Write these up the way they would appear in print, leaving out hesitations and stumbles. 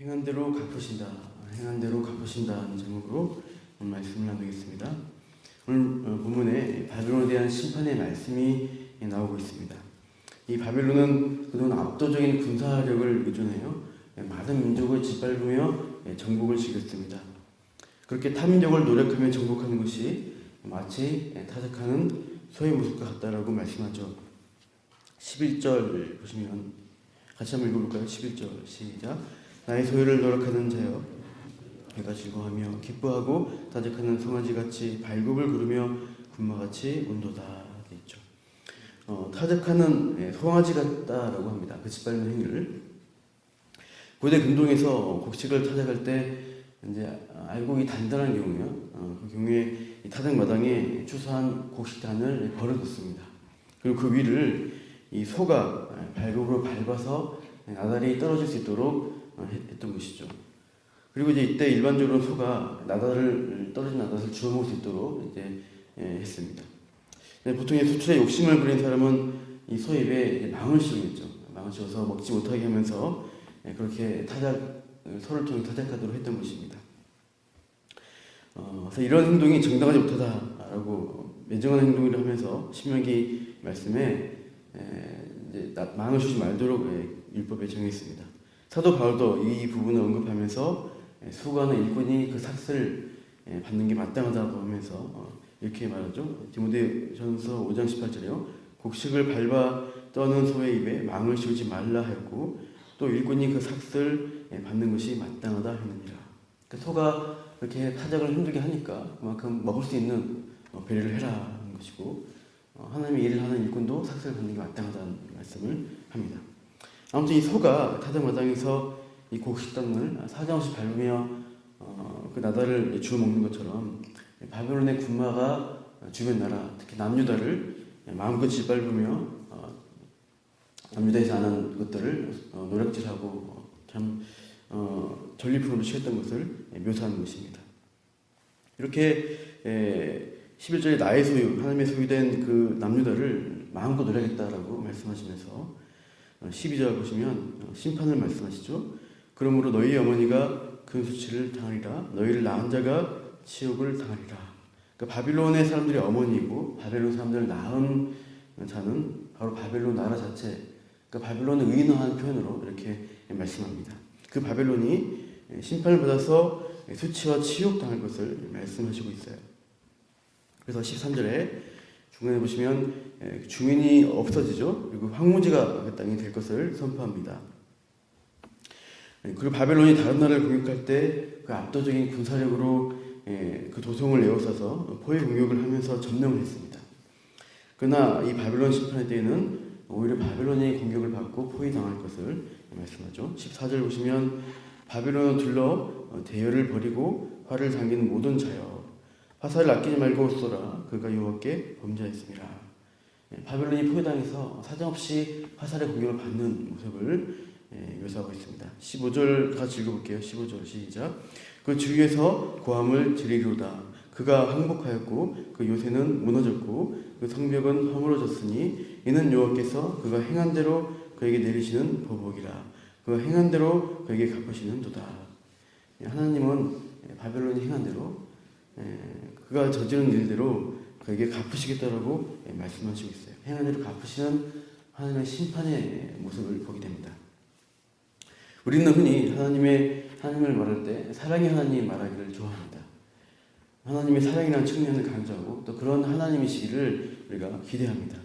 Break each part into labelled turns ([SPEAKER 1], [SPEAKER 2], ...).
[SPEAKER 1] 행한 대로 갚으신다. 행한 대로 갚으신다는 제목으로 오늘 말씀을 나누겠습니다. 오늘 본문에 바벨론에 대한 심판의 말씀이 나오고 있습니다. 이 바벨론은 그동안 압도적인 군사력을 의존해요. 많은 민족을 짓밟으며 정복을 지켰습니다. 그렇게 타민족을 노력하며 정복하는 것이 마치 타작하는 소의 모습과 같다라고 말씀하죠. 11절 보시면 같이 한번 읽어볼까요? 11절 시작. 나의 소유를 노력하는 자여 내가 즐거워하며 기뻐하고 타작하는 송아지같이 발굽을 구르며 군마같이 온도다 있죠. 타작하는 소아지 같다라고 합니다. 그 짓밟는 행위를 고대 금동에서 곡식을 타작할 때 이제 알곡이 단단한 경우요. 그 경우에 이 타작 마당에 추수한 곡식단을 걸어뒀습니다. 그리고 그 위를 이 소가 발굽으로 밟아서 나달이 떨어질 수 있도록 했던 것이죠. 그리고 이제 이때 일반적으로 소가 떨어진 나달을 주워 먹을 수 있도록 이제 했습니다. 보통 수출에 욕심을 부린 사람은 이 소 입에 망을 씌우겠죠. 망을 씌워서 먹지 못하게 하면서 그렇게 소를 통해 타작하도록 했던 것입니다. 그래서 이런 행동이 정당하지 못하다라고 매정한 행동이라 하면서 신명기 말씀에 이제 망을 주지 말도록 율법에 정했습니다. 사도 바울도 이 부분을 언급하면서 수고하는 일꾼이 그 삭슬 받는 게 마땅하다고 하면서 이렇게 말하죠. 디모데전서 5장 18절에요. 곡식을 밟아 떠는 소의 입에 망을 씌우지 말라 하였고 또 일꾼이 그 삭슬 받는 것이 마땅하다 했느니라. 그러니까 소가 그렇게 타작을 힘들게 하니까 그만큼 먹을 수 있는 배려를 해라 하는 것이고 하나님의 일을 하는 일꾼도 삭슬 받는 게 마땅하다는 말씀을 합니다. 아무튼 이 소가 타작 마당에서 이 곡식단을 사정없이 밟으며 그 나달을 주워 먹는 것처럼 바벨론의 군마가 주변 나라, 특히 남유다를 마음껏 짓밟으며 남유다에서 하는 것들을 노략질하고 참 전리품으로 취했던 것을 묘사하는 것입니다. 이렇게 11절에 나의 소유, 하나님의 소유된 그 남유다를 마음껏 노략했다라고 말씀하시면서 12절 보시면 심판을 말씀하시죠. 그러므로 너희 어머니가 그 수치를 당하리라. 너희를 낳은 자가 치욕을 당하리라. 그러니까 바빌론의 사람들이 어머니이고 바벨론 사람들을 낳은 자는 바로 바벨론 나라 자체, 그러니까 바벨론을 의인화한 표현으로 이렇게 말씀합니다. 그 바벨론이 심판을 받아서 수치와 치욕 당할 것을 말씀하시고 있어요. 그래서 13절에 중간에 보시면 주민이 없어지죠. 그리고 황무지가 그 땅이 될 것을 선포합니다. 그리고 바벨론이 다른 나라를 공격할 때 그 압도적인 군사력으로 그 도성을 에워싸서 포위 공격을 하면서 점령을 했습니다. 그러나 이 바벨론 심판의 때에는 오히려 바벨론이 공격을 받고 포위당할 것을 말씀하죠. 14절 보시면 바벨론을 둘러 대열을 벌이고 활을 당기는 모든 자여 화살을 아끼지 말고 쏘라. 그가 여호와께 범죄하였습니다. 바벨론이 포위당해서 사정없이 화살의 공격을 받는 모습을 묘사하고 있습니다. 15절 같이 읽어볼게요. 15절 시작. 그 주위에서 고함을 지르리로다. 그가 항복하였고 그 요새는 무너졌고 그 성벽은 허물어졌으니 이는 여호와께서 그가 행한 대로 그에게 내리시는 보복이라. 그가 행한 대로 그에게 갚으시는 도다. 하나님은 바벨론이 행한 대로 그가 저지른 일대로 그에게 갚으시겠다라고 말씀하시고 있어요. 행한 대로 갚으시는 하나님의 심판의 모습을 보게 됩니다. 우리는 흔히 하나님을 말할 때 사랑의 하나님 말하기를 좋아합니다. 하나님의 사랑이라는 측면을 강조하고 또 그런 하나님이시기를 우리가 기대합니다.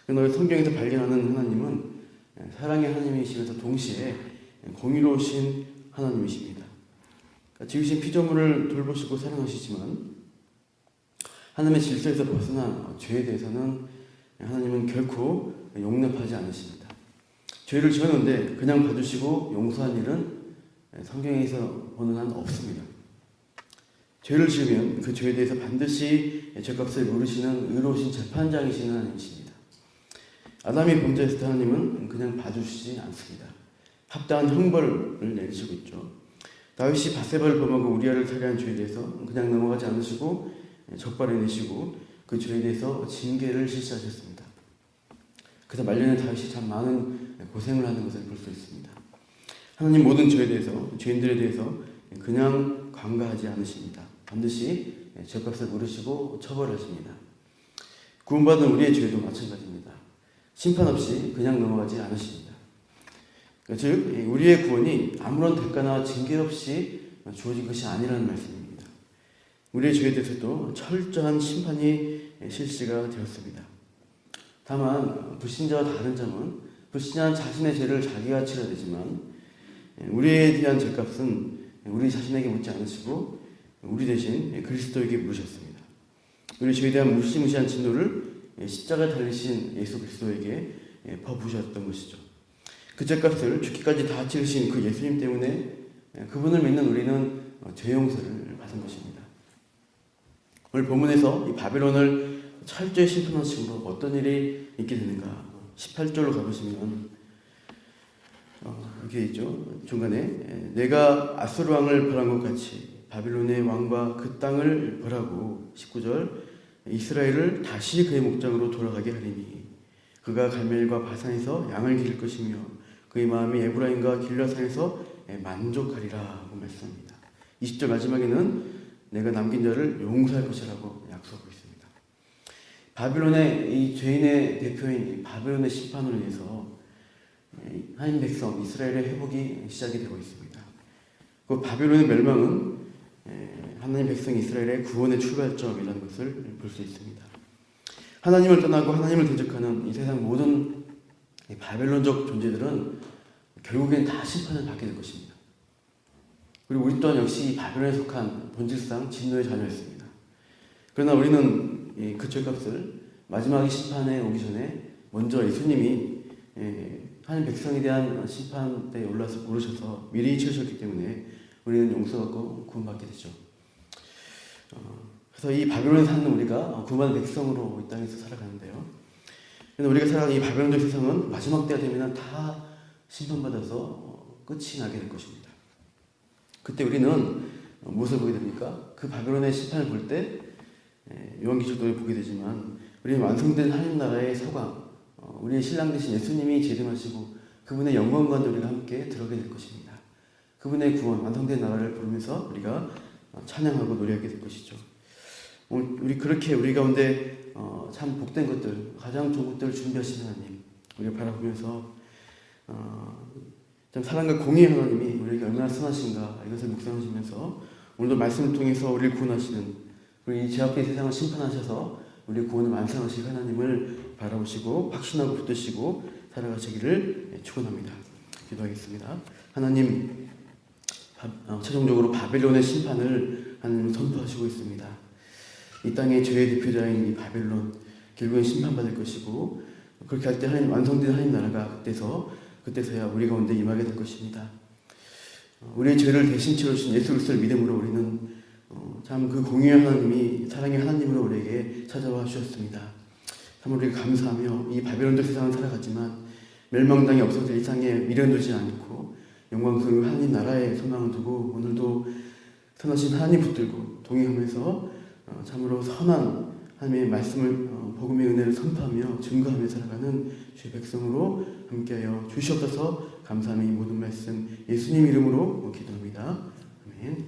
[SPEAKER 1] 그러나 성경에서 발견하는 하나님은 사랑의 하나님이시면서 동시에 공의로우신 하나님이십니다. 지으신 피조물을 돌보시고 사랑하시지만 하나님의 질서에서 벗어난 죄에 대해서는 하나님은 결코 용납하지 않으십니다. 죄를 지었는데 그냥 봐주시고 용서한 일은 성경에서 보는 한 없습니다. 죄를 지으면 그 죄에 대해서 반드시 죄값을 물으시는 의로우신 재판장이신 하나님이십니다. 아담이 범죄했을 때 하나님은 그냥 봐주시지 않습니다. 합당한 형벌을 내리시고 있죠. 다윗이 밧세바를 범하고 우리아를 살해한 죄에 대해서 그냥 넘어가지 않으시고 적발해 내시고 그 죄에 대해서 징계를 실시하셨습니다. 그래서 말년에 다윗이 참 많은 고생을 하는 것을 볼 수 있습니다. 하나님 모든 죄에 대해서, 죄인들에 대해서 그냥 관가하지 않으십니다. 반드시 죄값을 물으시고 처벌하십니다. 구원받은 우리의 죄도 마찬가지입니다. 심판 없이 그냥 넘어가지 않으십니다. 즉 우리의 구원이 아무런 대가나 징계 없이 주어진 것이 아니라는 말씀입니다. 우리의 죄에 대해서도 철저한 심판이 실시가 되었습니다. 다만 불신자와 다른 점은 불신자는 자신의 죄를 자기가 치러야 되지만 우리에 대한 죄값은 우리 자신에게 묻지 않으시고 우리 대신 그리스도에게 물으셨습니다. 우리 죄에 대한 무시무시한 진노를 십자가에 달리신 예수 그리스도에게 퍼부으셨던 것이죠. 그 죄값을 죽기까지 다 치르신 그 예수님 때문에 그분을 믿는 우리는 죄 용서를 받은 것입니다. 오늘 본문에서 이 바벨론을 철저히 심판하심으로 어떤 일이 있게 되는가 18절로 가보시면 이렇게 있죠. 중간에 내가 아수르 왕을 벌한 것 같이 바빌론의 왕과 그 땅을 벌하고 19절 이스라엘을 다시 그의 목장으로 돌아가게 하리니 그가 갈멜과 바산에서 양을 기를 것이며 그의 마음이 에브라임과 길라산에서 만족하리라고 말씀합니다. 20절 마지막에는 내가 남긴 자를 용서할 것이라고 약속하고 있습니다. 바빌론의 이 죄인의 대표인 이 바빌론의 심판으로 인해서 하나님 백성 이스라엘의 회복이 시작이 되고 있습니다. 그 바빌론의 멸망은 하나님 백성 이스라엘의 구원의 출발점이라는 것을 볼 수 있습니다. 하나님을 떠나고 하나님을 대적하는 이 세상 모든 바벨론적 존재들은 결국엔 다 심판을 받게 될 것입니다. 그리고 우리 또한 역시 바벨론에 속한 본질상 진노의 자녀였습니다. 그러나 우리는 그 죄값을 마지막 심판에 오기 전에 먼저 예수님이 하나님 백성에 대한 심판 때에 올라서 오르셔서 미리 치르셨기 때문에 우리는 용서받고 구원받게 되죠. 그래서 이 바벨론에 사는 우리가 구원받은 백성으로 이 땅에서 살아가는데요. 그런데 우리가 살아가는 이 바벨론적 세상은 마지막 때가 되면 다 심판받아서 끝이 나게 될 것입니다. 그때 우리는 무엇을 보게 됩니까? 그 바벨론의 심판을 볼 때 요한계시록도 보게 되지만 우리는 완성된 하나님 나라의 서광, 우리의 신랑 되신 예수님이 재림하시고 그분의 영광 가운데 우리가 함께 들어가게 될 것입니다. 그분의 구원, 완성된 나라를 부르면서 우리가 찬양하고 노래하게 될 것이죠. 우리 그렇게 우리 가운데 참 복된 것들, 가장 좋은 것들을 준비하신 하나님, 우리가 바라보면서 참 사랑과 공의의 하나님이 우리에게 얼마나 선하신가 이것을 묵상하시면서 오늘도 말씀을 통해서 우리를 구원하시는 그리고 이 죄악된 세상을 심판하셔서 우리 구원을 완성하실 하나님을 바라보시고 확신하고 붙드시고 살아가시기를 축원합니다. 기도하겠습니다. 하나님, 최종적으로 바벨론의 심판을 하나님 선포하시고 있습니다. 이 땅의 죄의 대표자인 이 바벨론 결국엔 심판받을 것이고 그렇게 할 때 하나님 완성된 하나님 나라가 그때서야 우리 가운데 임하게 될 것입니다. 우리의 죄를 대신 치러주신 예수 그리스도를 믿음으로 우리는 참 그 공의의 하나님이 사랑의 하나님으로 우리에게 찾아와 주셨습니다. 참 우리가 감사하며 이 바벨론적 세상을 살아갔지만 멸망당이 없어질 이상에 미련 두지 않고 영광스러운 하나님 나라에 소망을 두고 오늘도 선하신 하나님 붙들고 동행하면서 참으로 선한 하나님의 말씀을 복음의 은혜를 선포하며 증거하며 살아가는 주의 백성으로 함께하여 주시옵소서. 감사하며 이 모든 말씀 예수님 이름으로 기도합니다. 아멘.